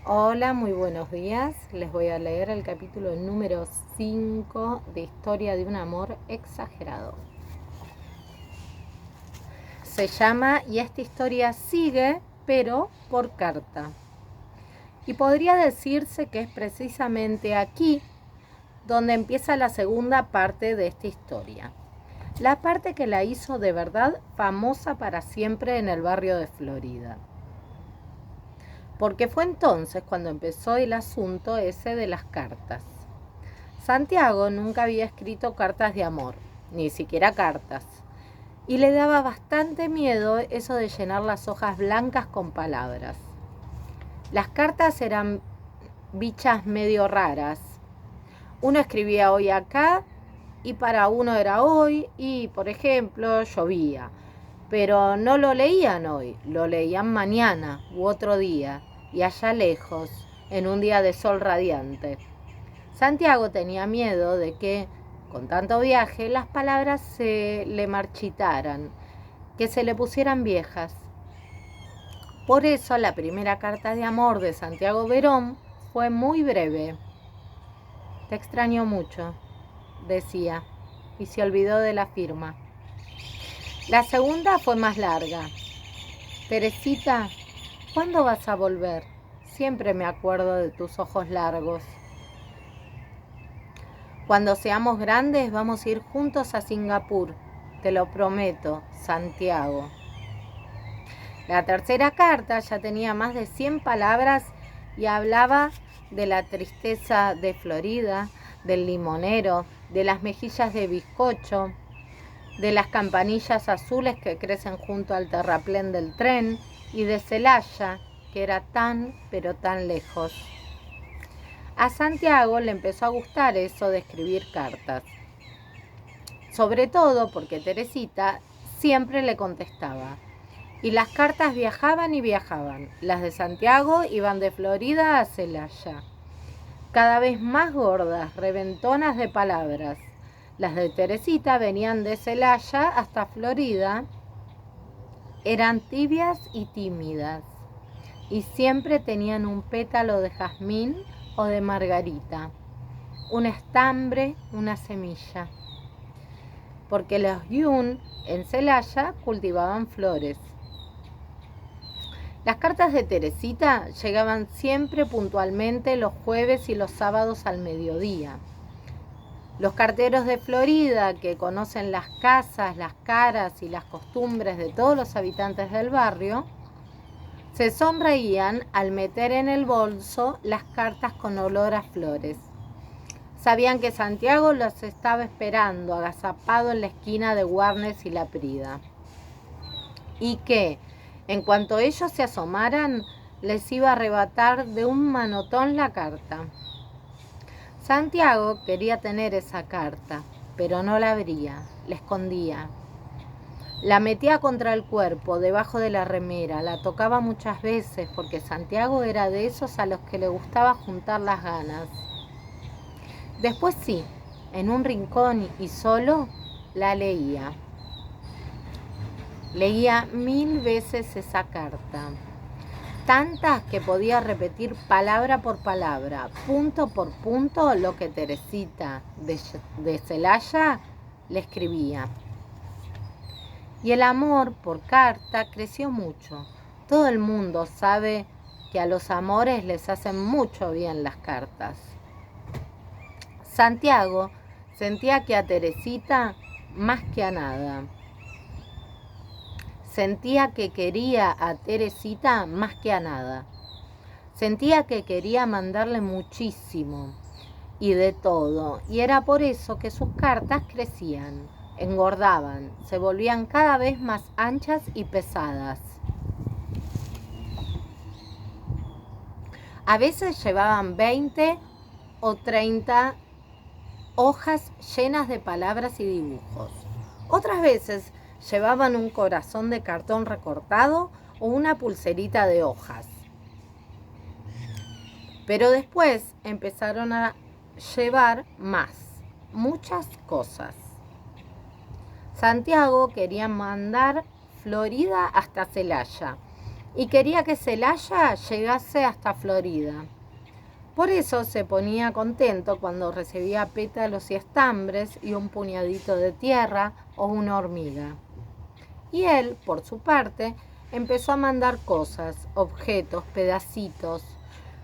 Hola, muy buenos días. Les voy a leer el capítulo número 5 de Historia de un amor exagerado. Se llama Y esta historia sigue, pero por carta. Y podría decirse que es precisamente aquí donde empieza la segunda parte de esta historia. La parte que la hizo de verdad famosa para siempre en el barrio de Florida. Porque fue entonces cuando empezó el asunto ese de las cartas. Santiago nunca había escrito cartas de amor, ni siquiera cartas, y le daba bastante miedo eso de llenar las hojas blancas con palabras. Las cartas eran bichas medio raras. Uno escribía hoy acá y para uno era hoy y, por ejemplo, llovía. Pero no lo leían hoy, lo leían mañana u otro día, y allá lejos, en un día de sol radiante. Santiago tenía miedo de que, con tanto viaje, las palabras se le marchitaran, que se le pusieran viejas. Por eso la primera carta de amor de Santiago Verón fue muy breve. Te extraño mucho, decía, y se olvidó de la firma. La segunda fue más larga. Teresita, ¿cuándo vas a volver? Siempre me acuerdo de tus ojos largos. Cuando seamos grandes vamos a ir juntos a Singapur, te lo prometo, Santiago. La tercera carta ya tenía más de 100 palabras y hablaba de la tristeza de Florida, del limonero, de las mejillas de bizcocho, de las campanillas azules que crecen junto al terraplén del tren y de Celaya, que era tan, pero tan lejos. A Santiago le empezó a gustar eso de escribir cartas, sobre todo porque Teresita siempre le contestaba. Y las cartas viajaban y viajaban. Las de Santiago iban de Florida a Celaya, cada vez más gordas, reventonas de palabras. Las de Teresita venían de Celaya hasta Florida, eran tibias y tímidas, y siempre tenían un pétalo de jazmín o de margarita, un estambre, una semilla. Porque los Yun en Celaya cultivaban flores. Las cartas de Teresita llegaban siempre puntualmente los jueves y los sábados al mediodía. Los carteros de Florida, que conocen las casas, las caras y las costumbres de todos los habitantes del barrio, se sonreían al meter en el bolso las cartas con olor a flores. Sabían que Santiago los estaba esperando, agazapado en la esquina de Warnes y La Prida. Y que, en cuanto ellos se asomaran, les iba a arrebatar de un manotón la carta. Santiago quería tener esa carta, pero no la abría, la escondía. La metía contra el cuerpo, debajo de la remera, la tocaba muchas veces, porque Santiago era de esos a los que le gustaba juntar las ganas. Después sí, en un rincón y solo, la leía. Leía 1000 veces esa carta. Tantas que podía repetir palabra por palabra, punto por punto, lo que Teresita de Celaya le escribía. Y el amor por carta creció mucho. Todo el mundo sabe que a los amores les hacen mucho bien las cartas. Santiago sentía que a Teresita más que a nada. Sentía que quería a Teresita más que a nada. Sentía que quería mandarle muchísimo y de todo. Y era por eso que sus cartas crecían, engordaban, se volvían cada vez más anchas y pesadas. A veces llevaban 20 o 30 hojas llenas de palabras y dibujos. Otras veces llevaban un corazón de cartón recortado o una pulserita de hojas. Pero después empezaron a llevar más, muchas cosas. Santiago quería mandar Florida hasta Celaya y quería que Celaya llegase hasta Florida. Por eso se ponía contento cuando recibía pétalos y estambres y un puñadito de tierra o una hormiga. Y él, por su parte, empezó a mandar cosas, objetos, pedacitos.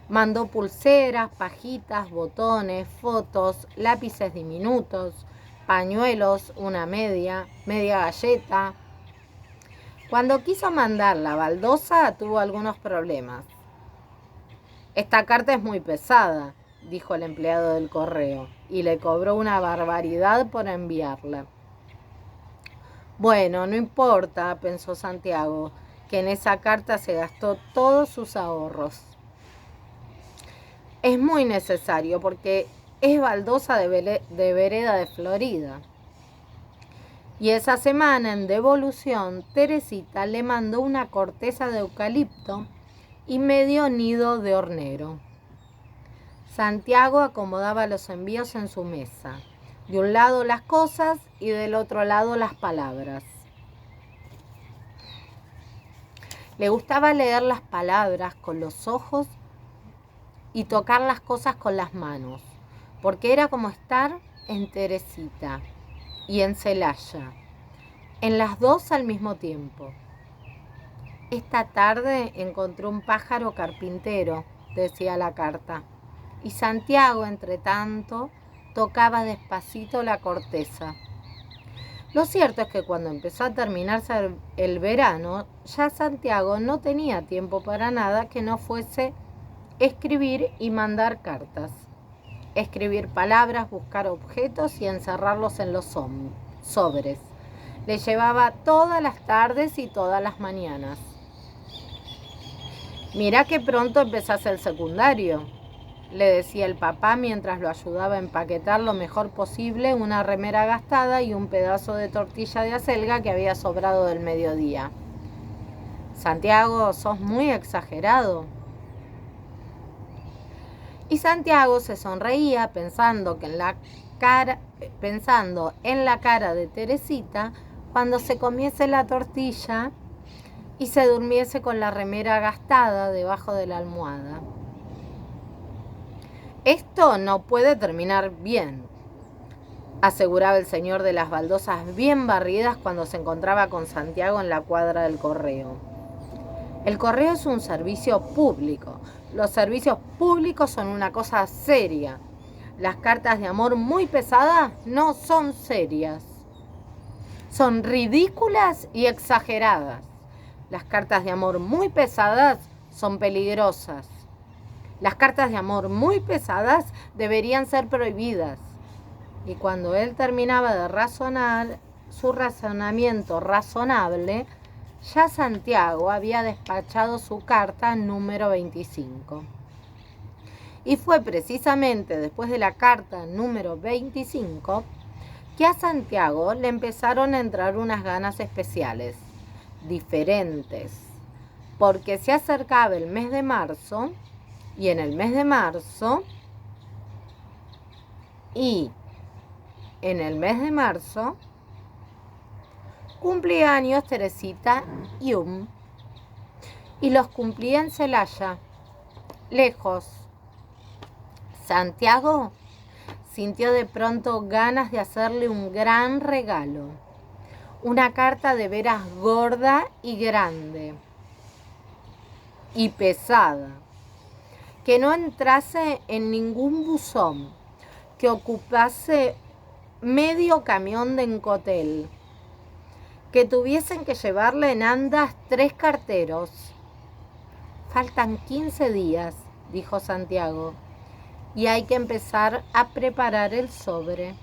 Mandó pulseras, pajitas, botones, fotos, lápices diminutos, pañuelos, una media galleta. Cuando quiso mandar la baldosa, tuvo algunos problemas. «Esta carta es muy pesada», dijo el empleado del correo, y le cobró una barbaridad por enviarla. Bueno, no importa, pensó Santiago, que en esa carta se gastó todos sus ahorros. Es muy necesario porque es baldosa de vereda de Florida. Y esa semana, en devolución, Teresita le mandó una corteza de eucalipto y medio nido de hornero. Santiago acomodaba los envíos en su mesa. De un lado las cosas y del otro lado las palabras. Le gustaba leer las palabras con los ojos y tocar las cosas con las manos, porque era como estar en Teresita y en Celaya, en las dos al mismo tiempo. Esta tarde encontré un pájaro carpintero, decía la carta, y Santiago, entre tanto, tocaba despacito la corteza. Lo cierto es que cuando empezó a terminarse el verano, ya Santiago no tenía tiempo para nada que no fuese escribir y mandar cartas. Escribir palabras, buscar objetos y encerrarlos en los sobres. Le llevaba todas las tardes y todas las mañanas. «Mirá que pronto empezás el secundario», le decía el papá mientras lo ayudaba a empaquetar lo mejor posible una remera gastada y un pedazo de tortilla de acelga que había sobrado del mediodía. «Santiago, sos muy exagerado». Y Santiago se sonreía pensando en la cara de Teresita cuando se comiese la tortilla y se durmiese con la remera gastada debajo de la almohada. «Esto no puede terminar bien», aseguraba el señor de las baldosas bien barridas cuando se encontraba con Santiago en la cuadra del correo. El correo es un servicio público. Los servicios públicos son una cosa seria. Las cartas de amor muy pesadas no son serias. Son ridículas y exageradas. Las cartas de amor muy pesadas son peligrosas. Las cartas de amor muy pesadas deberían ser prohibidas». Y cuando él terminaba de razonar su razonamiento razonable, ya Santiago había despachado su carta número 25. Y fue precisamente después de la carta número 25 que a Santiago le empezaron a entrar unas ganas especiales, diferentes, porque se acercaba el mes de marzo, y en el mes de marzo, cumplía años Teresita Yum, y los cumplía en Celaya, lejos. Santiago sintió de pronto ganas de hacerle un gran regalo, una carta de veras gorda y grande y pesada, que no entrase en ningún buzón, que ocupase medio camión de encotel, que tuviesen que llevarle en andas 3 carteros. «Faltan 15 días», dijo Santiago, «y hay que empezar a preparar el sobre».